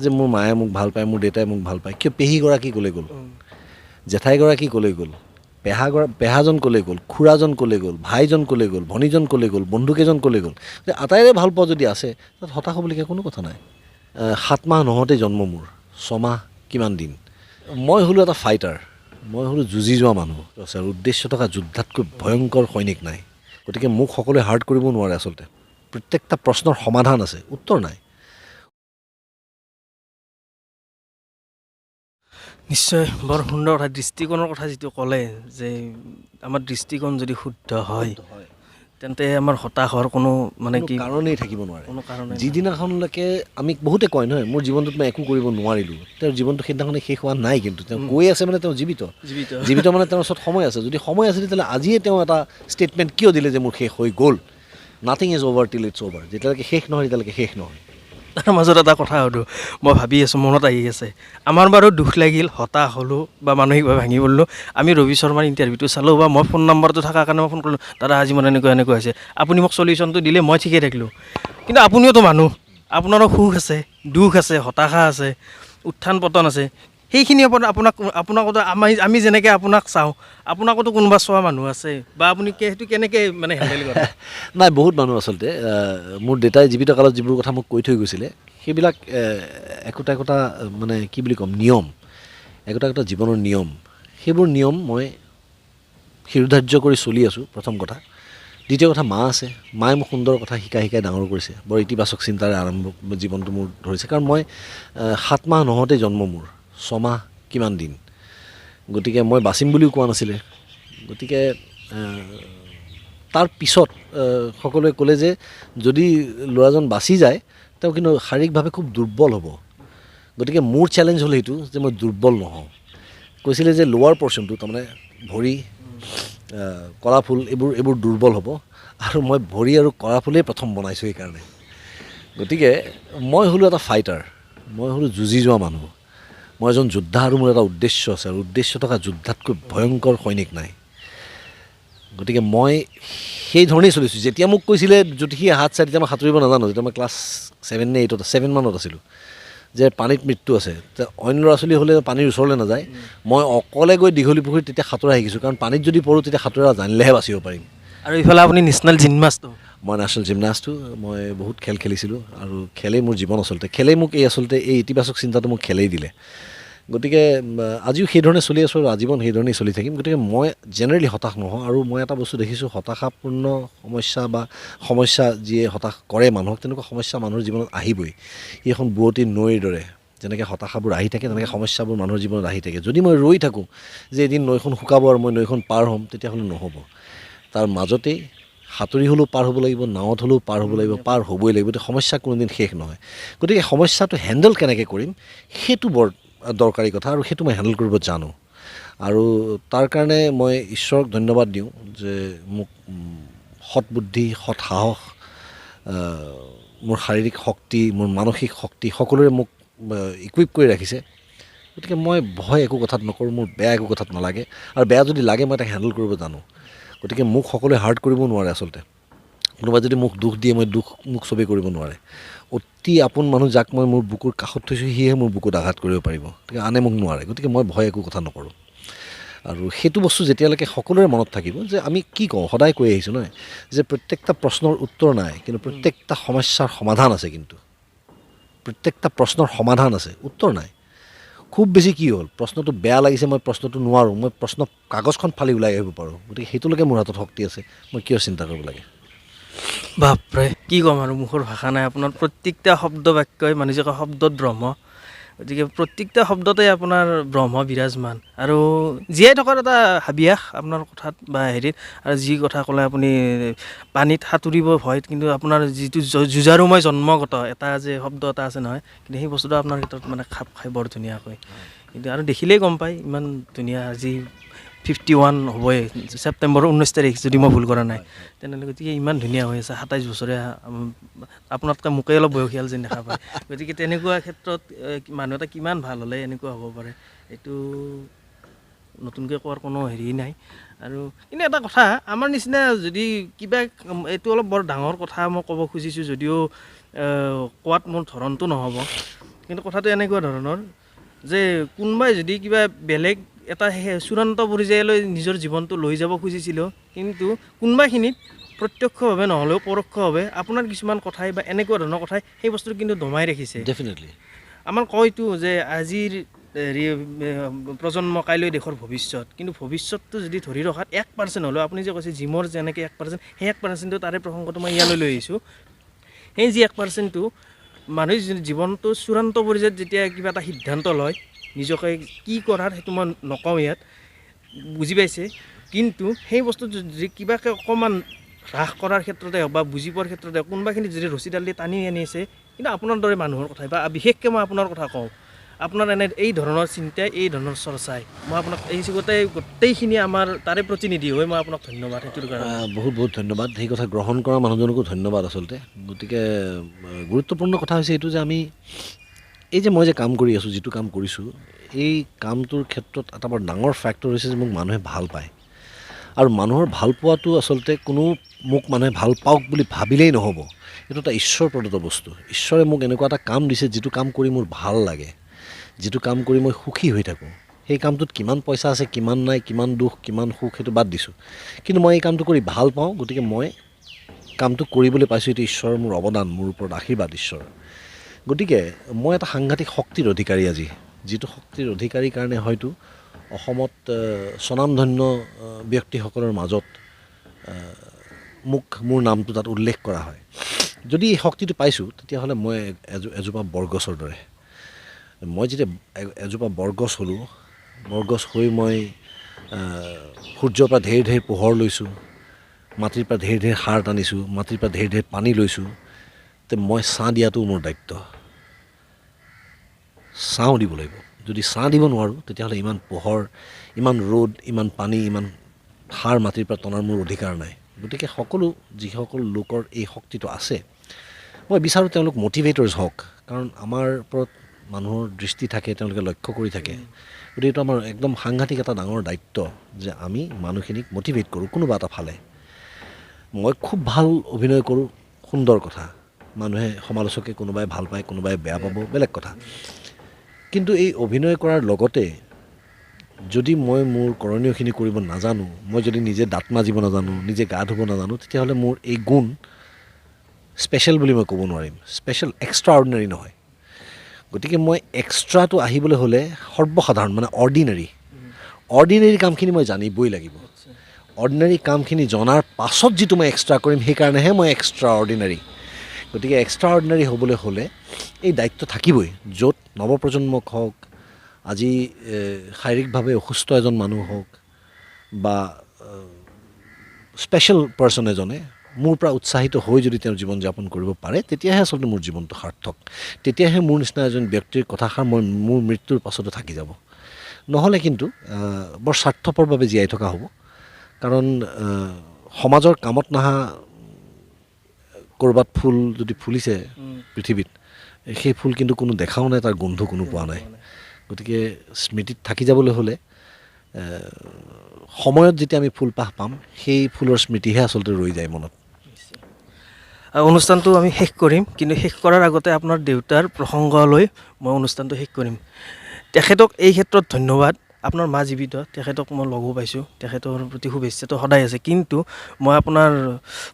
যে মোৰ মায়ে মোক ভাল পায়, মোৰ দেউতাই মোক ভাল পায়, কিয় পেহীগৰাকী ক'লৈ গ'ল, জেঠাইগৰাকী ক'লৈ গ'ল, পেহাজন ক'লৈ গ'ল, খুৰাজন ক'লৈ গ'ল, ভাইজন ক'লৈ গ'ল, ভনীজন ক'লৈ গ'ল, বন্ধুকেইজন ক'লৈ গ'ল, যে আটাইৰে ভাল পোৱা যদি আছে তাত হতাশ হ'বলগীয়া কোনো কথা নাই। 7 মাহ নহওঁতেই জন্ম মোৰ, 6 মাহ কিমান দিন। মই হ'লোঁ এটা ফাইটাৰ, মই হ'লোঁ যুঁজি যোৱা মানুহ আৰু উদ্দেশ্য থকা যুদ্ধাতকৈ ভয়ংকৰ সৈনিক নাই। গতিকে মোক সকলোৱে হাৰ্ট কৰিব নোৱাৰে। আচলতে প্ৰত্যেকটা প্ৰশ্নৰ সমাধান আছে, উত্তৰ নাই। নিশ্চয় বৰ সুন্দৰ কথা, দৃষ্টিকোণৰ কথা যিটো ক'লে যে আমাৰ দৃষ্টিকোণ যদি শুদ্ধ হয় তেন্তে আমাৰ হতাশ হোৱাৰ কোনো মানে কি কাৰণেই থাকিব নোৱাৰে। কোনো কাৰণেই যিদিনাখনলৈকে আমি বহুতে কয় নহয় মোৰ জীৱনটোত মই একো কৰিব নোৱাৰিলোঁ, তেওঁৰ জীৱনটো সেইদিনাখনে শেষ হোৱা নাই, কিন্তু তেওঁ কৈ আছে মানে তেওঁ জীৱিত মানে তেওঁৰ ওচৰত সময় আছে। যদি সময় আছে তেতিয়াহ'লে আজিয়ে তেওঁ এটা ষ্টেটমেণ্ট কিয় দিলে যে মোৰ শেষ হৈ গ'ল। নাথিং ইজ অভাৰ টিল ইটছ অভাৰ। যেতিয়ালৈকে শেষ নহয় তেতিয়ালৈকে শেষ নহয়। তাৰ মাজত এটা কথা সুধোঁ, মই ভাবি আছোঁ, মনত আহি আছে, আমাৰ বাৰু দুখ লাগিল, হতাশ হ'লোঁ বা মানসিকভাৱে ভাঙি পৰিলোঁ। আমি ৰবি শৰ্মাৰ ইণ্টাৰভিউটো চালোঁ বা মই ফোন নম্বৰটো থকাৰ কাৰণে মই ফোন কৰিলোঁ, দাদা আজি মোৰ এনেকুৱা হৈছে, আপুনি মোক চলিউশ্যনটো দিলে, মই ঠিকেই থাকিলোঁ। কিন্তু আপুনিওতো মানুহ, আপোনাৰো সুখ আছে, দুখ আছে, হতাশা আছে, উত্থান পতন আছে। সেইখিনিৰ ওপৰত আপোনাকতো আমি যেনেকৈ আপোনাক চাওঁ, আপোনাকতো কোনোবা চোৱা মানুহ আছে বা আপুনি সেইটো কেনেকৈ মানে হেণ্ডেল কৰে? নাই, বহুত মানুহ আচলতে। মোৰ দেউতাই জীৱিত কালত যিবোৰ কথা মোক কৈ থৈ গৈছিলে সেইবিলাক একোটা একোটা মানে কি বুলি ক'ম, নিয়ম, একোটা একোটা জীৱনৰ নিয়ম। সেইবোৰ নিয়ম মই শিৰোধাৰ্য কৰি চলি আছোঁ, প্ৰথম কথা। দ্বিতীয় কথা, মা আছে, মায়ে মোক সুন্দৰ কথা শিকাই ডাঙৰ কৰিছে। বৰ ইতিবাচক চিন্তাৰে জীৱনটো মোৰ ধৰিছে। কাৰণ মই 7 মাহ নহওঁতেই জন্ম মোৰ, 6 মাহ কিমান দিন। গতিকে মই বাচিম বুলিও কোৱা নাছিলে। গতিকে তাৰ পিছত সকলোৱে ক'লে যে যদি ল'ৰাজন বাচি যায় তেওঁ কিন্তু শাৰীৰিকভাৱে খুব দুৰ্বল হ'ব। গতিকে মোৰ চেলেঞ্জ হ'ল এইটো যে মই দুৰ্বল নহওঁ। কৈছিলে যে লোৱাৰ পৰ্চনটো তাৰমানে ভৰি, কলা ফুল এইবোৰ দুৰ্বল হ'ব, আৰু মই ভৰি আৰু কলা ফুলেই প্ৰথম বনাইছোঁ সেইকাৰণে। গতিকে মই হ'লোঁ এটা ফাইটাৰ, মই হ'লোঁ যুঁজি যোৱা মানুহ, মই এজন যোদ্ধা, আৰু মোৰ এটা উদ্দেশ্য আছে, আৰু উদ্দেশ্য থকা যুদ্ধাতকৈ ভয়ংকৰ সৈনিক নাই। গতিকে মই সেই ধৰণেই চলিছোঁ। যেতিয়া মোক কৈছিলে জ্যোতিষী হাত চাই, তেতিয়া মই সাঁতুৰিব নাজানো, যেতিয়া মই ক্লাছ 7 নে 8 মানত আছিলোঁ, যে পানীত মৃত্যু আছে। অইন ল'ৰা ছোৱালী হ'লে পানীৰ ওচৰলৈ নাযায়, মই অকলে গৈ দীঘলী পুখুৰীত তেতিয়া সাঁতোৰা শিকিছোঁ। কাৰণ পানীত যদি পৰোঁ তেতিয়া সাঁতোৰা জানিলেহে বাচিব পাৰিম। আৰু ইফালে আপুনি নেশ্যনেল জিমনাষ্টো। মই নেশ্যনেল জিমনাষ্টো, মই বহুত খেল খেলিছিলোঁ, আৰু খেলেই মোৰ জীৱন আচলতে। খেলেই মোক আচলতে এই ইতিবাচক চিন্তাটো মোক খেলেই দিলে। গতিকে আজিও সেইধৰণে চলি আছোঁ, আৰু আজীৱন সেইধৰণেই চলি থাকিম। গতিকে মই জেনেৰেলি হতাশ নহওঁ। আৰু মই এটা বস্তু দেখিছোঁ, হতাশাপূৰ্ণ সমস্যা যিয়ে হতাশ কৰে মানুহক, তেনেকুৱা সমস্যা মানুহৰ জীৱনত আহিবই। ই এখন বুৱতী নৈৰ দৰে, যেনেকৈ হতাশাবোৰ আহি থাকে তেনেকৈ সমস্যাবোৰ মানুহৰ জীৱনত আহি থাকে। যদি মই ৰৈ থাকোঁ যে এদিন নৈখন শুকাব আৰু মই নৈখন পাৰ হ'ম, তেতিয়াহ'লে নহ'ব। তাৰ মাজতেই সাঁতুৰি হ'লেও পাৰ হ'ব লাগিব, নাৱত হ'লেও পাৰ হ'ব লাগিব, পাৰ হ'বই লাগিব। গতিকে সমস্যা কোনোদিন শেষ নহয়। গতিকে সমস্যাটো হেণ্ডেল কেনেকৈ কৰিম সেইটো বৰ দৰকাৰী কথা, আৰু সেইটো মই হেণ্ডেল কৰিব জানো। আৰু তাৰ কাৰণে মই ঈশ্বৰক ধন্যবাদ দিওঁ যে মোক সৎ বুদ্ধি, সৎ সাহস, মোৰ শাৰীৰিক শক্তি, মোৰ মানসিক শক্তি সকলোৰে মোক ইকুইপ কৰি ৰাখিছে। গতিকে মই ভয় একো কথাত নকৰোঁ, মোৰ বেয়া একো কথাত নালাগে, আৰু বেয়া যদি লাগে মই তাক হেণ্ডেল কৰিব জানো। গতিকে মোক সকলোৱে হাৰ্ট কৰিব নোৱাৰে। আচলতে কোনোবাই যদি মোক দুখ দিয়ে, মই দুখ মোক চবেই কৰিব নোৱাৰে। অতি আপোন মানুহ যাক মই মোৰ বুকুৰ কাষত থৈছোঁ, সিহে মোৰ বুকুত আঘাত কৰিব পাৰিব, গতিকে আনে মোক নোৱাৰে। গতিকে মই ভয় একো কথা নকৰোঁ। আৰু সেইটো বস্তু যেতিয়ালৈকে সকলোৰে মনত থাকিব যে আমি কি কওঁ, সদায় কৈ আহিছোঁ নহয় যে প্ৰত্যেকটা প্ৰশ্নৰ উত্তৰ নাই, কিন্তু প্ৰত্যেকটা সমস্যাৰ সমাধান আছে। কিন্তু প্ৰত্যেকটা প্ৰশ্নৰ সমাধান আছে, উত্তৰ নাই। খুব বেছি কি হ'ল, প্ৰশ্নটো বেয়া লাগিছে, মই প্ৰশ্নটো নোৱাৰোঁ, মই প্ৰশ্ন কাগজখন ফালি ওলাই আহিব পাৰোঁ। গতিকে সেইটোলৈকে মোৰ হাতত শক্তি আছে, মই কিয় চিন্তা কৰিব লাগে। বাপৰে, কি ক'ম আৰু, মুখৰ ভাষা নাই। আপোনাৰ প্ৰত্যেকটা শব্দ বাক্যই মানে যে শব্দত ব্ৰহ্ম। গতিকে প্ৰত্যেকটা শব্দতে আপোনাৰ ব্ৰহ্ম বিৰাজমান, আৰু জীয়াই থকাৰ এটা হাবিয়াস আপোনাৰ কথাত বা হেৰিত। আৰু যি কথা ক'লে আপুনি পানীত সাঁতুৰিব ভয়, কিন্তু আপোনাৰ যিটো যুঁজাৰুময় জন্মগত এটা যে শব্দ এটা আছে নহয়, কিন্তু সেই বস্তুটো আপোনাৰ ক্ষেত্ৰত মানে খাপ খাই বৰ ধুনীয়াকৈ। কিন্তু আৰু দেখিলেই গম পায় ইমান ধুনীয়া। আজি 51 হ'বই, ছেপ্টেম্বৰৰ 19 তাৰিখ যদি মই ভুল কৰা নাই। তেনেহ'লে গতিকে ইমান ধুনীয়া হৈ আছে, 27 বছৰীয়া। আপোনাতকৈ মোকেই অলপ বয়সীয়াল যেন দেখা পায়। গতিকে তেনেকুৱা ক্ষেত্ৰত মানুহ এটা কিমান ভাল হ'লে এনেকুৱা হ'ব পাৰে, এইটো নতুনকৈ কোৱাৰ কোনো হেৰি নাই। আৰু কিন্তু এটা কথা, আমাৰ নিচিনা যদি কিবা, এইটো অলপ বৰ ডাঙৰ কথা মই ক'ব খুজিছোঁ, যদিও কোৱাত মোৰ ধৰণটো নহ'ব, কিন্তু কথাটো এনেকুৱা ধৰণৰ যে কোনোবাই যদি কিবা বেলেগ এটা চূড়ান্ত পৰ্যায়লৈ নিজৰ জীৱনটো লৈ যাব খুজিছিলোঁ, কিন্তু কোনোবাখিনিত প্ৰত্যক্ষভাৱে নহ'লেও পৰোক্ষভাৱে আপোনাৰ কিছুমান কথাই বা এনেকুৱা ধৰণৰ কথাই সেই বস্তুটো কিন্তু দমাই ৰাখিছে। ডেফিনেটলি আমাৰ কয়তো যে আজিৰ প্ৰজন্ম কাইলৈ দেশৰ ভৱিষ্যত, কিন্তু ভৱিষ্যতটো যদি ধৰি ৰখাত 1% হ'লেও আপুনি যে কৈছে জিমৰ যেনেকৈ 1%, সেই 1%টো তাৰে প্ৰসংগটো মই ইয়ালৈ লৈ আহিছোঁ। সেই যি 1%টো মানুহে জীৱনটো চূড়ান্ত পৰ্যায়ত যেতিয়া কিবা এটা সিদ্ধান্ত লয়, নিজকে কি কৰাৰ সেইটো মই নকওঁ ইয়াত, বুজি পাইছে, কিন্তু সেই বস্তুটো যদি কিবাকৈ অকণমান হ্ৰাস কৰাৰ ক্ষেত্ৰতে হওক বা বুজি পোৱাৰ ক্ষেত্ৰতে হওক, কোনোবাখিনি যদি ৰছীডাল দি টানি আনিছে, কিন্তু আপোনাৰ দৰে মানুহৰ কথা বা বিশেষকৈ মই আপোনাৰ কথা কওঁ, আপোনাৰ এনে এই ধৰণৰ চিন্তাই, এই ধৰণৰ চৰ্চাই মই আপোনাক এই গোটেইখিনি আমাৰ তাৰে প্ৰতিনিধি হৈ মই আপোনাক ধন্যবাদ সেইটোৰ কাৰণে। বহুত বহুত ধন্যবাদ। সেই কথা গ্ৰহণ কৰা মানুহজনকো ধন্যবাদ আচলতে। গতিকে গুৰুত্বপূৰ্ণ কথা হৈছে এইটো যে আমি এই যে মই যে কাম কৰি আছোঁ, যিটো কাম কৰিছোঁ, এই কামটোৰ ক্ষেত্ৰত এটা বৰ ডাঙৰ ফেক্টৰ হৈছে যে মোক মানুহে ভাল পায়। আৰু মানুহৰ ভাল পোৱাটো আচলতে মোক মানুহে ভাল পাওক বুলি ভাবিলেই নহ'ব, এইটো এটা ঈশ্বৰ প্ৰদত্ত বস্তু। ঈশ্বৰে মোক এনেকুৱা এটা কাম দিছে যিটো কাম কৰি মোৰ ভাল লাগে, যিটো কাম কৰি মই সুখী হৈ থাকোঁ। সেই কামটোত কিমান পইচা আছে, কিমান নাই, কিমান দুখ, কিমান সুখ, সেইটো বাদ দিছোঁ, কিন্তু মই এই কামটো কৰি ভাল পাওঁ। গতিকে মই কামটো কৰিবলৈ পাইছোঁ, এইটো ঈশ্বৰৰ মোৰ অৱদান, মোৰ ওপৰত আশীৰ্বাদ ঈশ্বৰ। গতিকে মই এটা সাংঘাতিক শক্তিৰ অধিকাৰী আজি, যিটো শক্তিৰ অধিকাৰীৰ কাৰণে হয়তো অসমত স্বনামধন্য ব্যক্তিসকলৰ মাজত মোৰ নামটো তাত উল্লেখ কৰা হয়। যদি এই শক্তিটো পাইছোঁ, তেতিয়াহ'লে মই এজোপা বৰগছৰ দৰে। মই যেতিয়া এজোপা বৰগছ হ'লোঁ, বৰগছ হৈ মই সূৰ্যৰ পৰা ঢেৰ ঢেৰ পোহৰ লৈছোঁ, মাটিৰ পৰা ঢেৰ ঢেৰ সাৰ টানিছোঁ, মাটিৰ পৰা ঢেৰ ঢেৰ পানী লৈছোঁ, তে মই ছাঁ দিয়াটো মোৰ দায়িত্ব। ছাঁ দিব লাগিব। যদি ছাঁ দিব নোৱাৰোঁ, তেতিয়াহ'লে ইমান পোহৰ, ইমান ৰ'দ, ইমান পানী, ইমান সাৰ মাটিৰ পৰা টনাৰ মোৰ অধিকাৰ নাই। গতিকে যিসকল লোকৰ এই শক্তিটো আছে, মই বিচাৰোঁ তেওঁলোক মটিভেটৰ্ছ হওক, কাৰণ আমাৰ ওপৰত মানুহৰ দৃষ্টি থাকে, তেওঁলোকে লক্ষ্য কৰি থাকে। গতিকে এইটো আমাৰ একদম সাংঘাতিক এটা ডাঙৰ দায়িত্ব যে আমি মানুহখিনিক মটিভেট কৰোঁ কোনোবা এটা ফালে। মই খুব ভাল অভিনয় কৰোঁ, সুন্দৰ কথা, মানুহে সমালোচকে কোনোবাই ভাল পায়, কোনোবাই বেয়া পাব, বেলেগ কথা। কিন্তু এই অভিনয় কৰাৰ লগতে যদি মই মোৰ কৰণীয়খিনি কৰিব নাজানো, মই যদি নিজে দাঁত মাজিব নাজানো, নিজে গা ধুব নাজানো, তেতিয়াহ'লে মোৰ এই গুণ স্পেচিয়েল বুলি মই ক'ব নোৱাৰিম, স্পেচিয়েল এক্সট্ৰা অৰ্ডিনাৰী নহয়। গতিকে মই এক্সট্ৰাটো আহিবলৈ হ'লে সৰ্বসাধাৰণ, মানে অৰ্ডিনেৰী কামখিনি মই জানিবই লাগিব। অৰ্ডিনাৰী কামখিনি জনাৰ পাছত যিটো মই এক্সট্ৰা কৰিম, সেইকাৰণেহে মই এক্সট্ৰা অৰ্ডিনাৰী। গতিকে এক্সট্ৰা অৰ্ডিনাৰী হ'বলৈ হ'লে এই দায়িত্ব থাকিবই। য'ত নৱপ্ৰজন্মক হওক, আজি শাৰীৰিকভাৱে অসুস্থ এজন মানুহ হওক, বা স্পেচিয়েল পাৰ্চন এজনে মোৰ পৰা উৎসাহিত হৈ যদি তেওঁ জীৱন যাপন কৰিব পাৰে, তেতিয়াহে আচলতে মোৰ জীৱনটো সাৰ্থক। তেতিয়াহে মোৰ নিচিনা এজন ব্যক্তিৰ কথাষাৰ মোৰ মৃত্যুৰ পাছতো থাকি যাব। নহ'লে কিন্তু বৰ স্বাৰ্থপৰভাৱে জীয়াই থকা হ'ব। কাৰণ সমাজৰ কামত নহা ক'ৰবাত ফুল যদি ফুলিছে পৃথিৱীত, সেই ফুল কিন্তু কোনো দেখাও নাই, তাৰ গোন্ধ কোনো পোৱা নাই। গতিকে স্মৃতিত থাকি যাবলৈ হ'লে সময়ত যেতিয়া আমি ফুলপাহ পাম, সেই ফুলৰ স্মৃতিহে আচলতে ৰৈ যায় মনত। অনুষ্ঠানটো আমি শেষ কৰিম, কিন্তু শেষ কৰাৰ আগতে আপোনাৰ দেউতাৰ প্ৰসংগ লৈ মই অনুষ্ঠানটো শেষ কৰিম। তেখেতক এই ক্ষেত্ৰত ধন্যবাদ। আপোনাৰ মা জীৱিত, তেখেতক মই লগো পাইছোঁ, তেখেতৰ প্ৰতি শুভেচ্ছাটো সদায় আছে। কিন্তু মই আপোনাৰ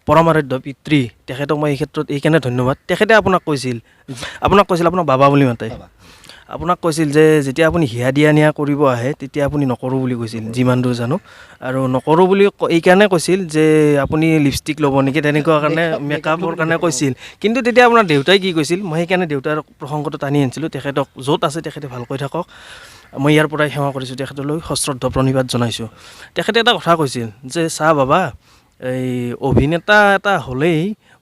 পৰমাৰাধ্য পিতৃ, তেখেতক মই এই ক্ষেত্ৰত এইকাৰণে ধন্যবাদ। তেখেতে আপোনাক কৈছিল আপোনাক বাবা বুলি মাতে। আপোনাক কৈছিল যে যেতিয়া আপুনি হিয়া দিয়া নিয়া কৰিব আহে, তেতিয়া আপুনি নকৰোঁ বুলি কৈছিল, যিমান দূৰ জানো। আৰু নকৰোঁ বুলি এইকাৰণে কৈছিল যে আপুনি লিপষ্টিক ল'ব নেকি, তেনেকুৱা কাৰণে মেকআপৰ কাৰণে কৈছিল। কিন্তু তেতিয়া আপোনাৰ দেউতাই কি কৈছিল, মই সেইকাৰণে দেউতাৰ প্ৰসংগটো টানি আনিছিলোঁ। তেখেতক য'ত আছে তেখেতে ভালকৈ থাকক, মই ইয়াৰ পৰাই সেৱা কৰিছোঁ, তেখেতলৈ সশ্ৰদ্ধ প্ৰণিপাত জনাইছোঁ। তেখেতে এটা কথা কৈছিল যে চা বাবা, এই অভিনেতা এটা হ'লেই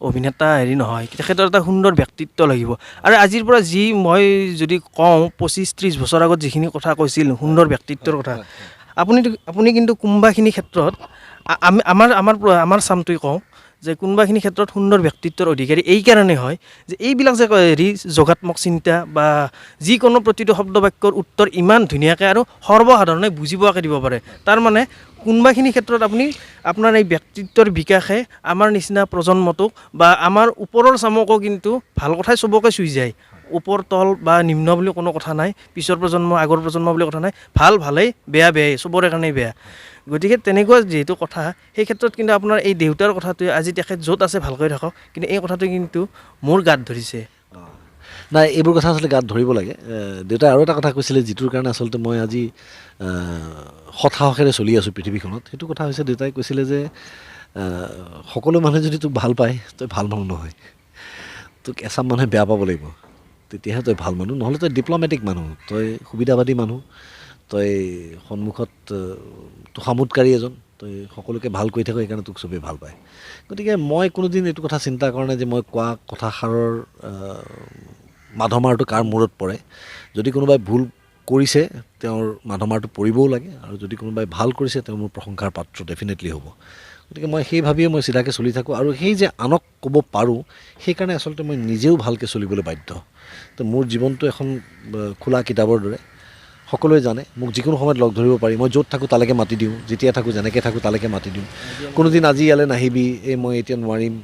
অভিনেতা নহয়, তেখেতৰ এটা সুন্দৰ ব্যক্তিত্ব লাগিব। আৰু আজিৰ পৰা মই যদি কওঁ 25-30 বছৰ আগত যিখিনি কথা কৈছিল সুন্দৰ ব্যক্তিত্বৰ কথা, আপুনি কিন্তু কোনোবাখিনি ক্ষেত্ৰত আমাৰ চামটোৱে কওঁ যে কোনোবাখিনি ক্ষেত্ৰত সুন্দৰ ব্যক্তিত্বৰ অধিকাৰী এইকাৰণে হয় যে এইবিলাক যে যোগাত্মক চিন্তা বা যিকোনো প্ৰতিটো শব্দ বাক্যৰ উত্তৰ ইমান ধুনীয়াকৈ আৰু সৰ্বসাধাৰণে বুজি পোৱাকৈ দিব পাৰে। তাৰমানে কোনোবাখিনি ক্ষেত্ৰত আপোনাৰ এই ব্যক্তিত্বৰ বিকাশে আমাৰ নিচিনা প্ৰজন্মটোক বা আমাৰ ওপৰৰ চামকো কিন্তু ভাল কথাই চবকে চুই যায়। ওপৰ তল বা নিম্ন বুলি কোনো কথা নাই, পিছৰ প্ৰজন্ম আগৰ প্ৰজন্ম বুলি কথা নাই, ভাল ভালেই, বেয়া বেয়াই, চবৰে কাৰণেই বেয়া। গতিকে তেনেকুৱা যিহেতু কথা, সেই ক্ষেত্ৰত কিন্তু আপোনাৰ এই দেউতাৰ কথাটোৱে আজি তেখেত য'ত আছে ভালকৈ থাকক, কিন্তু এই কথাটো কিন্তু মোৰ গাত ধৰিছে। নাই, এইবোৰ কথা আচলতে গাত ধৰিব লাগে। দেউতাই আৰু এটা কথা কৈছিলে, যিটোৰ কাৰণে আচলতে মই আজি সৎসাহসেৰে চলি আছোঁ পৃথিৱীখনত। সেইটো কথা হৈছে, দেউতাই কৈছিলে যে সকলো মানুহে যদি তোক ভাল পায়, তই ভাল মানুহ নহয়। তোক এচাম মানুহে বেয়া পাব লাগিব, তেতিয়াহে তই ভাল মানুহ, নহ'লে তই ডিপ্ল'মেটিক মানুহ, তই সুবিধাবাদী মানুহ, তই সন্মুখত তোষামোদকাৰী এজন, তই সকলোকে ভাল কৰি থাক, সেইকাৰণে তোক চবেই ভাল পায়। গতিকে মই কোনোদিন এইটো কথা চিন্তা কৰা নাই যে মই কোৱা কথাষাৰৰ মাধমাৰটো কাৰ মূৰত পৰে। যদি কোনোবাই ভুল কৰিছে, তেওঁৰ মাধমাৰটো পৰিবও লাগে, আৰু যদি কোনোবাই ভাল কৰিছে, তেওঁ মোৰ প্ৰশংসাৰ পাত্ৰ ডেফিনেটলি হ'ব। গতিকে মই সেই ভাবিয়ে মই চিধাকৈ চলি থাকোঁ, আৰু সেই যে আনক ক'ব পাৰোঁ, সেইকাৰণে আচলতে মই নিজেও ভালকৈ চলিবলৈ বাধ্য। তো মোৰ জীৱনটো এখন খোলা কিতাপৰ দৰে, সকলোৱে জানে মোক যিকোনো সময়ত লগ ধৰিব পাৰি, মই য'ত থাকোঁ তালৈকে মাতি দিওঁ, যেতিয়া থাকোঁ যেনেকৈ থাকোঁ তালৈকে মাতি দিওঁ। কোনোদিন আজি ইয়ালৈ নাহিবি, মই এতিয়া নোৱাৰিম,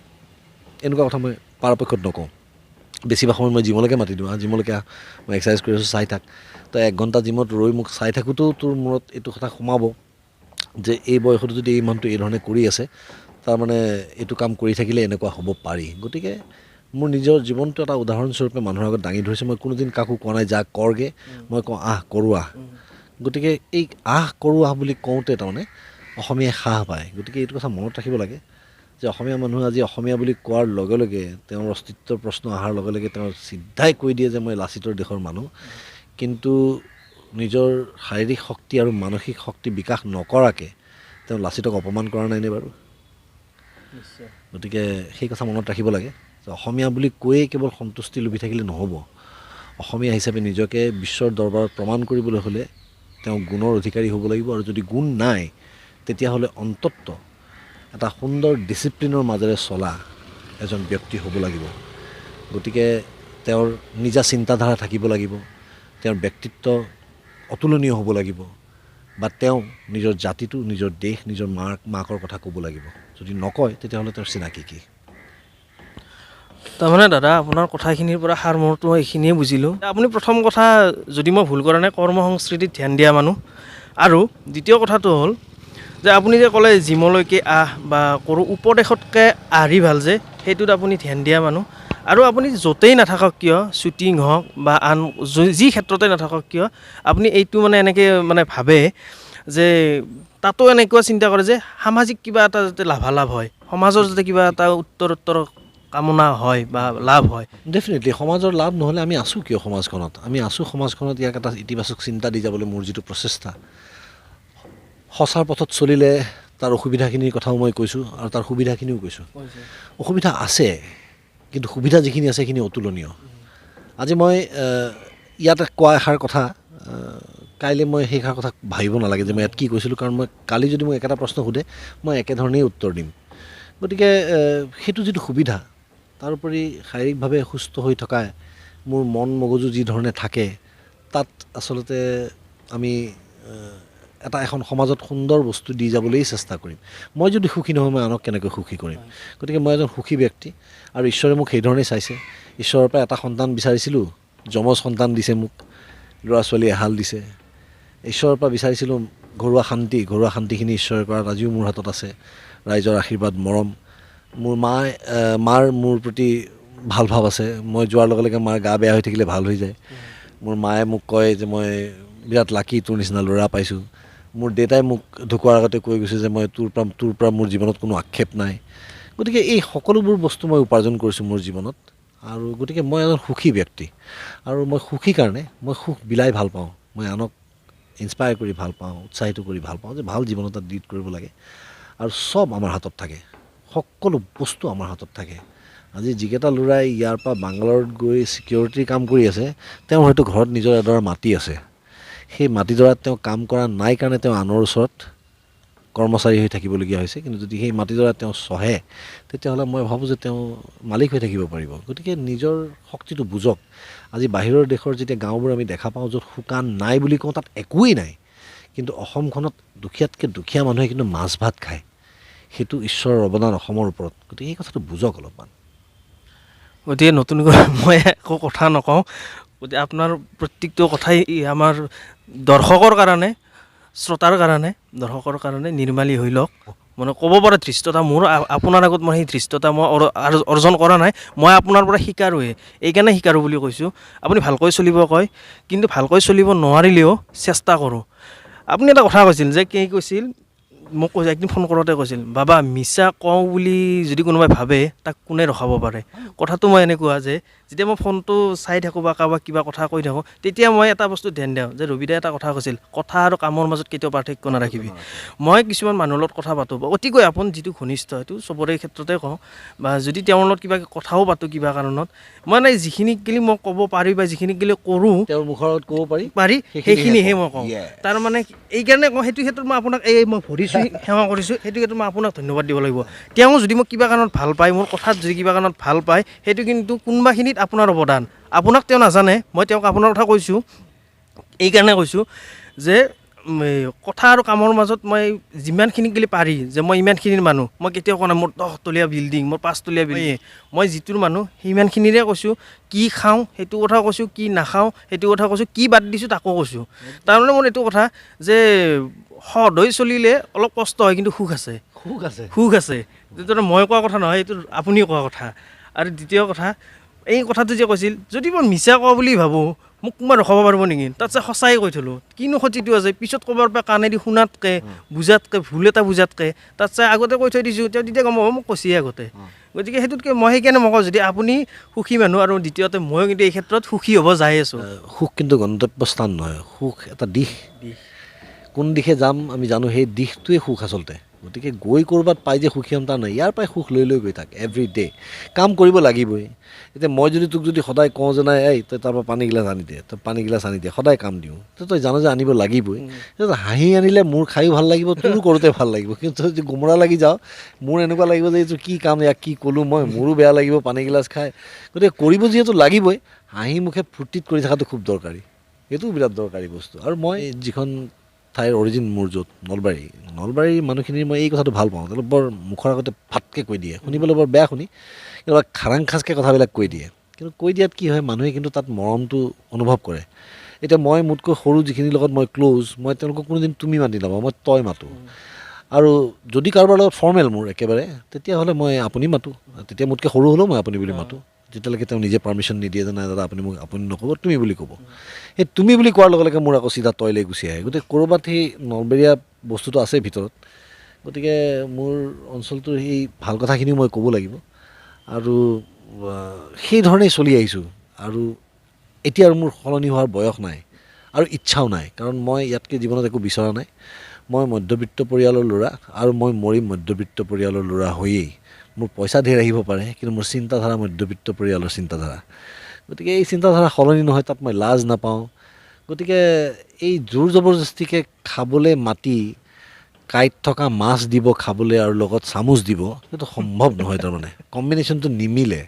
এনেকুৱা কথা মই পৰাপক্ষত নকওঁ। বেছিভাগ সময় মই জিমলৈকে মাতি দিওঁ, জিমলৈকে মই এক্সাৰচাইজ কৰি আছোঁ, চাই থাক। তই 1 ঘণ্টা জিমত ৰৈ মোক চাই থাকোঁতেও তোৰ মূৰত এইটো কথা সোমাব যে এই বয়সতো যদি এই মানুহটো এই ধৰণে কৰি আছে, তাৰমানে এইটো কাম কৰি থাকিলে এনেকুৱা হ'ব পাৰি। গতিকে মোৰ নিজৰ জীৱনটো এটা উদাহৰণস্বৰূপে মানুহৰ আগত দাঙি ধৰিছে। মই কোনোদিন কাকো কোৱা নাই যা কৰগে, মই কওঁ আহ কৰোঁ আহ। গতিকে এই আহ কৰোঁ আহ বুলি কওঁতে তাৰমানে অসমীয়াই সাহ পায়। গতিকে এইটো কথা মনত ৰাখিব লাগে যে অসমীয়া মানুহে আজি অসমীয়া বুলি কোৱাৰ লগে লগে, তেওঁৰ অস্তিত্বৰ প্ৰশ্ন অহাৰ লগে লগে তেওঁ চিধাই কৈ দিয়ে যে মই লাচিতৰ দেশৰ মানুহ। কিন্তু নিজৰ শাৰীৰিক শক্তি আৰু মানসিক শক্তি বিকাশ নকৰাকৈ তেওঁ লাচিতক অপমান কৰা নাইনে বাৰু? গতিকে সেই কথা মনত ৰাখিব লাগে যে অসমীয়া বুলি কৈয়ে কেৱল সন্তুষ্টি লুভি থাকিলে নহ'ব। অসমীয়া হিচাপে নিজকে বিশ্বৰ দৰবাৰত প্ৰমাণ কৰিবলৈ হ'লে তেওঁ গুণৰ অধিকাৰী হ'ব লাগিব, আৰু যদি গুণ নাই তেতিয়াহ'লে অন্ততঃ এটা সুন্দৰ ডিচিপ্লিনৰ মাজেৰে চলা এজন ব্যক্তি হ'ব লাগিব। গতিকে তেওঁৰ নিজা চিন্তাধাৰা থাকিব লাগিব, তেওঁৰ ব্যক্তিত্ব অতুলনীয় হ'ব লাগিব, বা তেওঁ নিজৰ জাতিটো, নিজৰ দেশ, নিজৰ মাকৰ কথা ক'ব লাগিব। যদি নকয় তেতিয়াহ'লে তেওঁৰ চিনাকি কি? তাৰমানে দাদা, আপোনাৰ কথাখিনিৰ পৰা সাৰমূৰটো মই এইখিনিয়ে বুজিলোঁ। আপুনি প্ৰথম কথা, যদি মই ভুল কৰা নাই, কৰ্ম সংস্কৃতিত ধ্যান দিয়া মানুহ। আৰু দ্বিতীয় কথাটো হ'ল যে আপুনি যে ক'লে জিমলৈকে আহ বা কৰোঁ, উপদেশতকৈ আহৰি ভাল যে, সেইটোত আপুনি ধ্যান দিয়া মানুহ। আৰু আপুনি য'তেই নাথাকক কিয়, শ্বুটিং হওক বা আন যি ক্ষেত্ৰতে নাথাকক কিয়, আপুনি এইটো মানে এনেকৈ মানে ভাবে যে তাতো এনেকুৱা চিন্তা কৰে যে সামাজিক কিবা এটা যাতে লাভালাভ হয়, সমাজৰ যাতে কিবা এটা উত্তৰোত্তৰ কামনা হয় বা লাভ হয়। ডেফিনেটলি সমাজৰ লাভ নহ'লে আমি আছোঁ কিয় সমাজখনত? আমি আছোঁ সমাজখনত ইয়াক এটা ইতিবাচক চিন্তা দি যাবলৈ মোৰ যিটো প্ৰচেষ্টা। সঁচাৰ পথত চলিলে তাৰ অসুবিধাখিনিৰ কথাও মই কৈছোঁ, আৰু তাৰ সুবিধাখিনিও কৈছোঁ। অসুবিধা আছে, কিন্তু সুবিধা যিখিনি আছে সেইখিনি অতুলনীয়। আজি মই ইয়াত কোৱা এষাৰ কথা, কাইলৈ মই সেইষাৰ কথা ভাবিব নালাগে যে মই ইয়াত কি কৈছিলোঁ, কাৰণ মই কালি যদি মোক একেটা প্ৰশ্ন সোধে মই একেধৰণেই উত্তৰ দিম। গতিকে সেইটো যিটো সুবিধা, তাৰোপৰি শাৰীৰিকভাৱে সুস্থ হৈ থকা মোৰ মন মগজু যি ধৰণে থাকে, তাত আচলতে আমি এখন সমাজত সুন্দৰ বস্তু দি যাবলৈ চেষ্টা কৰিম। মই যদি সুখী নহয়, মই আনক কেনেকৈ সুখী কৰিম? গতিকে মই এজন সুখী ব্যক্তি, আৰু ঈশ্বৰে মোক সেই ধৰণেই চাইছে। ঈশ্বৰৰ পৰা এটা সন্তান বিচাৰিছিলোঁ, যমজ সন্তান দিছে মোক, ল'ৰা ছোৱালী এহাল দিছে। ঈশ্বৰৰ পৰা বিচাৰিছিলোঁ ঘৰুৱা শান্তি, ঘৰুৱা শান্তিখিনি ঈশ্বৰে কৰাত আজিও মোৰ হাতত আছে। ৰাইজৰ আশীৰ্বাদ, মৰম, মোৰ মাৰ মোৰ প্ৰতি ভাল ভাৱ আছে। মই যোৱাৰ লগে লগে মাৰ গা বেয়া হৈ থাকিলে ভাল হৈ যায়। মোৰ মায়ে মোক কয় যে মই বিৰাট লাকি, তোৰ নিচিনা ল'ৰা পাইছোঁ। মোৰ দেউতাই মোক ঢুকোৱাৰ আগতে কৈ গৈছে যে মই তোৰ পৰা মোৰ জীৱনত কোনো আক্ষেপ নাই। গতিকে এই সকলোবোৰ বস্তু মই উপাৰ্জন কৰিছোঁ মোৰ জীৱনত, আৰু গতিকে মই এজন সুখী ব্যক্তি। আৰু মই সুখী কাৰণে মই সুখ বিলাই ভাল পাওঁ, মই আনক ইনস্পায়াৰ কৰি ভাল পাওঁ, উৎসাহিত কৰি ভাল পাওঁ যে ভাল জীৱন এটা লিড কৰিব লাগে। আৰু চব আমাৰ হাতত থাকে, সকলো বস্তু আমাৰ হাতত থাকে। আজি যিকেইটা ল'ৰাই ইয়াৰ পৰা বাংগালোৰত গৈ ছিকিউৰিটিৰ কাম কৰি আছে, তেওঁ হয়তো ঘৰত নিজৰ এডৰা মাটি আছে। সেই মাটিডৰাত তেওঁ কাম কৰা নাই কাৰণে তেওঁ আনৰ ওচৰত কৰ্মচাৰী হৈ থাকিবলগীয়া হৈছে। কিন্তু যদি সেই মাটিডৰা তেওঁ চহে, তেতিয়াহ'লে মই ভাবোঁ যে তেওঁ মালিক হৈ থাকিব পাৰিব। গতিকে নিজৰ শক্তিটো বুজক। আজি বাহিৰৰ দেশৰ যেতিয়া গাঁওবোৰ আমি দেখা পাওঁ, য'ত শুকান নাই বুলি কওঁ, তাত একোৱেই নাই, কিন্তু অসমখনত দুখীয়াতকৈ দুখীয়া মানুহে কিন্তু মাছ ভাত খায়। সেইটো ঈশ্বৰৰ অৱদান অসমৰ ওপৰত। গতিকে এই কথাটো বুজক অলপমান। গতিকে নতুনকৈ মই একো কথা নকওঁ, গতিকে আপোনাৰ প্ৰত্যেকটো কথাই আমাৰ দৰ্শকৰ কাৰণে, শ্ৰোতাৰ কাৰণে, দৰ্শকৰ কাৰণে নিৰ্মালী হৈ লওক। মানে ক'ব পৰা ধৃষ্টতা মোৰ আপোনাৰ আগত মই সেই ধৃষ্টতা মই অৰ্জন কৰা নাই, মই আপোনাৰ পৰা শিকাৰোঁহে, এইকাৰণে শিকাৰোঁ বুলি কৈছোঁ। আপুনি ভালকৈ চলিব কয়, কিন্তু ভালকৈ চলিব নোৱাৰিলেও চেষ্টা কৰোঁ। আপুনি এটা কথা কৈছিল যে কি কৈছিল, মোক কৈছে একদিন ফোন কৰোঁতে কৈছিল, বাবা মিছা কওঁ বুলি যদি কোনোবাই ভাবে তাক কোনে ৰখাব পাৰে। কথাটো মই এনেকুৱা যে যেতিয়া মই ফোনটো চাই থাকোঁ বা কাৰোবাক কিবা কথা কৈ থাকোঁ, তেতিয়া মই এটা বস্তু ধ্যান দিওঁ যে ৰবিদাই এটা কথা কৈছিল, কথা আৰু কামৰ মাজত কেতিয়াও পাৰ্থক্য নাৰাখিবি। মই কিছুমান মানুহৰ লগত কথা পাতোঁ, অতিকৈ আপোন যিটো ঘনিষ্ঠ, সেইটো চবৰে ক্ষেত্ৰতে কওঁ, বা যদি তেওঁৰ লগত কিবা কথাও পাতোঁ কিবা কাৰণত, মই নাই যিখিনি গেলি মই ক'ব পাৰি বা যিখিনি গেলি কৰোঁ তেওঁৰ মুখৰ আগত ক'ব পাৰি সেইখিনিহে মই কওঁ। তাৰমানে এইকাৰণে কওঁ, সেইটো ক্ষেত্ৰত মই আপোনাক মই ভৰিছোঁ সেৱা কৰিছোঁ, সেইটো ক্ষেত্ৰত মই আপোনাক ধন্যবাদ দিব লাগিব। তেওঁ যদি মোক কিবা কাৰণত ভাল পায়, মোৰ কথাত যদি কিবা কাৰণত ভাল পায়, সেইটো কিন্তু কোনোবাখিনিত আপোনাৰ অৱদান, আপোনাক তেওঁ নাজানে, মই তেওঁক আপোনাৰ কথা কৈছোঁ। এইকাৰণে কৈছোঁ যে কথা আৰু কামৰ মাজত মই যিমানখিনি গেলি পাৰি, যে মই ইমানখিনিৰ মানুহ, মই কেতিয়াও কোৱা নাই মোৰ 10তলীয়া বিল্ডিং, মোৰ 5তলীয়া বিল্ডিং, মই যিটোৰ মানুহ সিমানখিনিৰে কৈছোঁ। কি খাওঁ সেইটো কথা কৈছোঁ, কি নাখাওঁ সেইটো কথা কৈছোঁ, কি বাদ দিছোঁ তাকো কৈছোঁ। তাৰমানে মোৰ এইটো কথা যে সদ হৈ চলিলে অলপ কষ্ট হয়, কিন্তু সুখ আছে, সুখ আছে। যিটো মই কোৱা কথা নহয়, এইটো আপুনি কোৱা কথা। আৰু দ্বিতীয় কথা, এই কথাটো যে কৈছিল, যদি মই মিছা কোৱা বুলি ভাবোঁ, মোক কোনোবা ৰখাব পাৰিব নেকি? তাতছে সঁচাই কৈ থলোঁ, কিনো ক্ষতিটো আছে? পিছত ক'বাৰ পৰা কাণেদি শুনাতকৈ, বুজাতকৈ, ভুল এটা বুজাতকৈ তাতছে আগতে কৈ থৈ দিছোঁ, তেওঁ তেতিয়া গম পাব মোক কৈছে আগতে। গতিকে সেইটোতকৈ মই সেইকাৰণে মই কওঁ, যদি আপুনি সুখী মানুহ, আৰু দ্বিতীয়তে ময়ো কিন্তু এই ক্ষেত্ৰত সুখী হ'ব যাই আছোঁ। সুখ কিন্তু গন্তব্যস্থান নহয়, সুখ এটা দিশ। কোন দিশে যাম আমি জানো, সেই দিশটোৱে সুখ আচলতে। গতিকে গৈ ক'ৰবাত পাই যে সুখী হ'ম তাৰ নাই, ইয়াৰ পৰাই সুখ লৈ গৈ থাক এভৰি ডে। কাম কৰিব লাগিবই। এতিয়া মই যদি তোক যদি সদায় কওঁ যে নাই এই তই তাৰপৰা পানী গিলাচ আনি দে, তই পানী গিলাচ আনি দে, সদায় কাম দিওঁ, তই জানো যে আনিব লাগিবই। হাঁহি আনিলে মোৰ খায়ো ভাল লাগিব, তোৰো কৰোঁতে ভাল লাগিব। কিন্তু যদি গোমৰা লাগি যাওঁ, মোৰ এনেকুৱা লাগিব যে এইটো কি কাম, ইয়াক কি ক'লোঁ মই, মোৰো বেয়া লাগিব পানী গিলাচ খাই। গতিকে কৰিব যিহেতু লাগিবই, হাঁহি মুখে ফূৰ্তিত কৰি থকাটো খুব দৰকাৰী, সেইটোও বিৰাট দৰকাৰী বস্তু। আৰু মই যিখন ঠাইৰ অৰিজিন মোৰ য'ত নলবাৰীৰ মানুহখিনিৰ মই এই কথাটো ভাল পাওঁ, তেওঁলোক বৰ মুখৰ আগতে ফাটকৈ কৈ দিয়ে, শুনিবলৈ বৰ বেয়া শুনি, কিন্তু খাৰাং খাচকৈ কথাবিলাক কৈ দিয়ে। কিন্তু কৈ দিয়াত কি হয়, মানুহে কিন্তু তাত মৰমটো অনুভৱ কৰে। এতিয়া মই মোতকৈ সৰু যিখিনিৰ লগত মই ক্ল'জ, মই তেওঁলোকক কোনোদিন তুমি মাতি নাপাওঁ, মই তই মাতোঁ। আৰু যদি কাৰোবাৰ লগত ফৰ্মেল মোৰ একেবাৰে, তেতিয়াহ'লে মই আপুনি মাতোঁ। তেতিয়া মোতকৈ সৰু হ'লেও মই আপুনি বুলি মাতোঁ, যেতিয়ালৈকে তেওঁ নিজে পাৰ্মিশ্যন নিদিয়ে যে নাই দাদা আপুনি মোক আপুনি নক'ব, তুমি বুলি ক'ব। সেই তুমি বুলি কোৱাৰ লগে লগে মোৰ আকৌ চিধা তইলৈ গুচি আহে। গতিকে ক'ৰবাত সেই নলবেৰীয়া বস্তুটো আছে ভিতৰত। গতিকে মোৰ অঞ্চলটোৰ সেই ভাল কথাখিনিও মই ক'ব লাগিব, আৰু সেই ধৰণেই চলি আহিছোঁ। আৰু এতিয়া আৰু মোৰ সলনি হোৱাৰ বয়স নাই আৰু ইচ্ছাও নাই, কাৰণ মই ইয়াতকৈ জীৱনত একো বিচৰা নাই। মই মধ্যবিত্ত পৰিয়ালৰ ল'ৰা, আৰু মই মৰিম মধ্যবিত্ত পৰিয়ালৰ ল'ৰা হৈয়েই। মোৰ পইচা ধেৰ আহিব পাৰে, কিন্তু মোৰ চিন্তাধাৰা মধ্যবিত্ত পৰিয়ালৰ চিন্তাধাৰা। গতিকে এই চিন্তাধাৰা সলনি নহয়, তাত মই লাজ নাপাওঁ। গতিকে এই জোৰ জবৰদস্তিকৈ খাবলৈ মাতি কাঁইট থকা মাছ দিব খাবলৈ, আৰু লগত চামুচ দিব, সেইটো সম্ভৱ নহয়। তাৰমানে কম্বিনেশ্যনটো নিমিলে।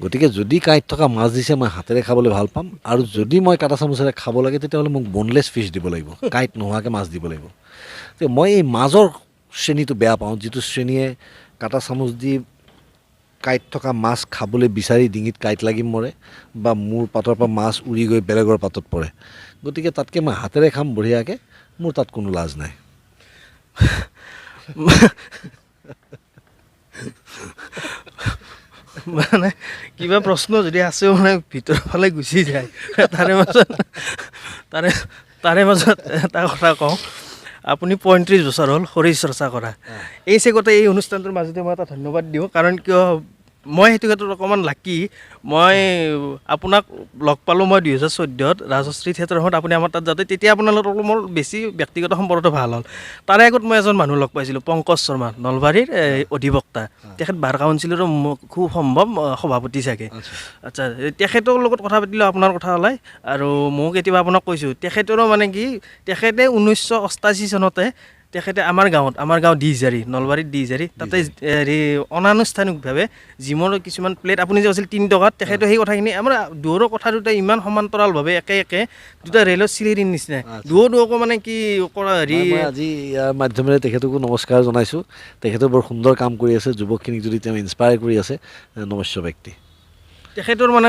গতিকে যদি কাঁইট থকা মাছ দিছে, মই হাতেৰে খাবলৈ ভাল পাম, আৰু যদি মই কাটা চামুচেৰে খাব লাগে, তেতিয়াহ'লে মোক বনলেছ ফিছ দিব লাগিব, কাঁইট নোহোৱাকৈ মাছ দিব লাগিব। মই এই মাজৰ শ্ৰেণীটো বেয়া পাওঁ, যিটো শ্ৰেণীয়ে কাটা চামুচ দি কাঁইট থকা মাছ খাবলৈ বিচাৰি ডিঙিত কাঁইট লাগি মৰে, বা মোৰ পাতৰ পৰা মাছ উৰি গৈ বেলেগৰ পাতত পৰে। গতিকে তাতকৈ মই হাতেৰে খাম বঢ়িয়াকৈ, মোৰ তাত কোনো লাজ নাই। মানে কিবা প্ৰশ্ন যদি আছেও মানে ভিতৰৰ ফালে গুচি যায়। তাৰে মাজত এটা কথা কওঁ, আপুনি 35 বছৰ হ'ল শৰীৰ চৰ্চা কৰা। এই চেগতে এই অনুষ্ঠানটোৰ মাজতে মই এটা ধন্যবাদ দিওঁ, কাৰণ কিয় মই সেইটো ক্ষেত্ৰত অকণমান লাকি। মই আপোনাক লগ পালোঁ মই 2014-ত ৰাজশ্ৰী থিয়েটাৰ সময়ত, আপুনি আমাৰ তাত যাওঁতে, তেতিয়া আপোনাৰ লগত মোৰ বেছি ব্যক্তিগত সম্পৰ্কটো ভাল হ'ল। তাৰে আগত মই এজন মানুহ লগ পাইছিলোঁ, পংকজ শৰ্মা, নলবাৰীৰ অধিবক্তা। তেখেত বাৰ কাউন্সিলৰো খুব সম্ভৱ সভাপতি চাগে। আচ্ছা, তেখেতৰ লগত কথা পাতিলোঁ, আপোনাৰ কথা ওলাই। আৰু ময়ো কেতিয়াবা আপোনাক কৈছোঁ, তেখেতৰো মানে কি, তেখেতে 1988 চনতে তেখেতে আমাৰ গাঁও দিহিজাৰী, নলবাৰীত দিহিজাৰী, তাতে হেৰি অনানুষ্ঠানিকভাৱে জিমৰ কিছুমান প্লেট, আপুনি যে আছিল 3 টকাত, তেখেতে সেই কথাখিনি আমাৰ দুয়োৰো কথা দুটা ইমান সমান্তৰালভাৱে একে দুটা ৰেলৰ চিৰিৰ নিচিনা, দুয়োকো মানে কি কৰা হেৰি। আজি ইয়াৰ মাধ্যমেৰে তেখেতকো নমস্কাৰ জনাইছোঁ। তেখেতে বৰ সুন্দৰ কাম কৰি আছে, যুৱকখিনিক যদি তেওঁ ইনস্পায়াৰ কৰি আছে, নমস্য ব্যক্তি। তেখেতৰ মানে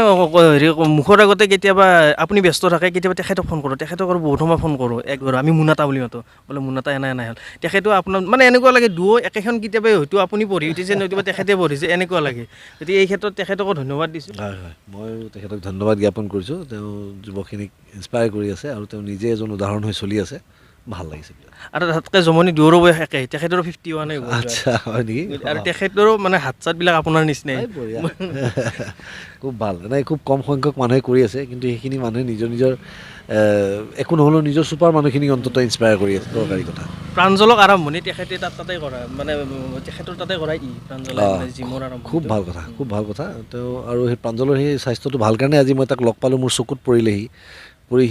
হেৰি মুখৰ আগতে কেতিয়াবা আপুনি ব্যস্ত থাকে, কেতিয়াবা তেখেতক ফোন কৰোঁ, তেখেতক আৰু বহুত সময় ফোন কৰোঁ, একবাৰ আমি মুনাতা বুলি মাতোঁ, বোলে মুনাতা এনাই হ'ল তেখেতো আপোনাৰ মানে এনেকুৱা লাগে দুয়ো একেখন কিতাপে হয়তো আপুনি পঢ়ি উঠিছে, নতুবা তেখেতে পঢ়িছে, এনেকুৱা লাগে। গতিকে এই ক্ষেত্ৰত তেখেতকো ধন্যবাদ দিছোঁ। হয় হয়, ময়ো তেখেতক ধন্যবাদ জ্ঞাপন কৰিছোঁ। তেওঁ যুৱখিনিক ইনস্পায়াৰ কৰি আছে আৰু তেওঁ নিজে এজন উদাহৰণ হৈ চলি আছে, ভাল লাগিছে। আৰু তাতকৈ জমনি দুয়োৰো বয়স একে, তেখেতৰো 51 হ'ব। আচ্ছা, হয় নেকি? আৰু তেখেতৰো মানে হাত চাতবিলাক আপোনাৰ নিচিনাই। বঢ়িয়া। খুব ভাল, এনেই খুব কম সংখ্যক মানুহে কৰি আছে, কিন্তু সেইখিনি মানুহে নিজৰ নিজৰ একো নহ'লেও নিজৰ চুপাৰ মানুহখিনিক অন্তত ইনস্পায়াৰ কৰি আছে, দৰকাৰী কথা। প্ৰাঞ্জলক আৰম্ভণি তেখেতে তাতে কৰা, মানে তেখেতৰ তাতে কৰাই কি প্ৰাঞ্জলে মানে জিমৰ আৰম্ভণি। খুব ভাল কথা, খুব ভাল কথা। তেওঁ আৰু সেই প্ৰাঞ্জলৰ সেই স্বাস্থ্যটো ভাল কাৰণে আজি মই তাক লগ পালোঁ, মোৰ চকুত পৰিলেহি,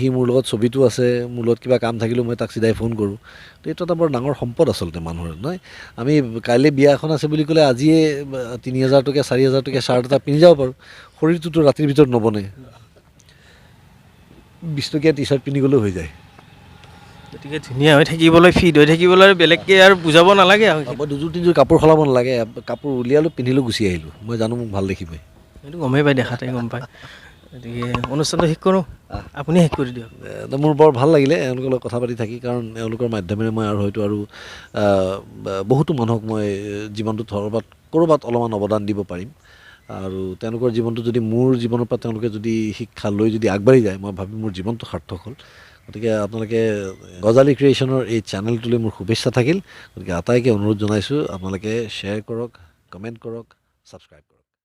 সি মোৰ লগত ছবিটো আছে, মোৰ লগত কিবা কাম থাকিলেও মই তাক চিধাই ফোন কৰোঁ। তো এইটো এটা বৰ ডাঙৰ সম্পদ আচলতে মানুহৰ, নহয়? আমি কাইলৈ বিয়া এখন আছে বুলি ক'লে আজিয়ে 3000 টকীয়া 4000 টকীয়া শ্বাৰ্ট এটা পিন্ধি যাব পাৰোঁ, শৰীৰটোতো ৰাতিৰ ভিতৰত নবনে। 20 টকীয়া টি চাৰ্ট পিন্ধি গ'লেও হৈ যায়। গতিকে ধুনীয়া হৈ থাকিবলৈ, ফিট হৈ থাকিবলৈ আৰু বেলেগকৈ আৰু বুজাব নালাগে আৰু। মই দুযোৰ তিনিযোৰ কাপোৰ সলাব নালাগে, কাপোৰ উলিয়ালোঁ, পিন্ধিলোঁ, গুচি আহিলোঁ। মই জানো মোক ভাল দেখিবই। সেইটো গমেই পায়, দেখাতে গম পায়। গতিকে অনুষ্ঠানটো শেষ কৰোঁ, আপুনি শেষ কৰি দিয়ক। মোৰ বৰ ভাল লাগিলে এওঁলোকৰ লগত কথা পাতি থাকি, কাৰণ এওঁলোকৰ মাধ্যমেৰে মই আৰু হয়তো আৰু বহুতো মানুহক মই জীৱনটোত ক'ৰবাত অলপমান অৱদান দিব পাৰিম। আৰু তেওঁলোকৰ জীৱনটো যদি মোৰ জীৱনৰ পৰা তেওঁলোকে যদি শিক্ষা লৈ যদি আগবাঢ়ি যায়, মই ভাবিম মোৰ জীৱনটো সাৰ্থক হ'ল। গতিকে আপোনালোকে গজালি ক্ৰিয়েশ্যনৰ এই চেনেলটোলৈ মোৰ শুভেচ্ছা থাকিল। গতিকে আটাইকে অনুৰোধ জনাইছোঁ, আপোনালোকে শ্বেয়াৰ কৰক, কমেণ্ট কৰক, ছাবস্ক্ৰাইব কৰক।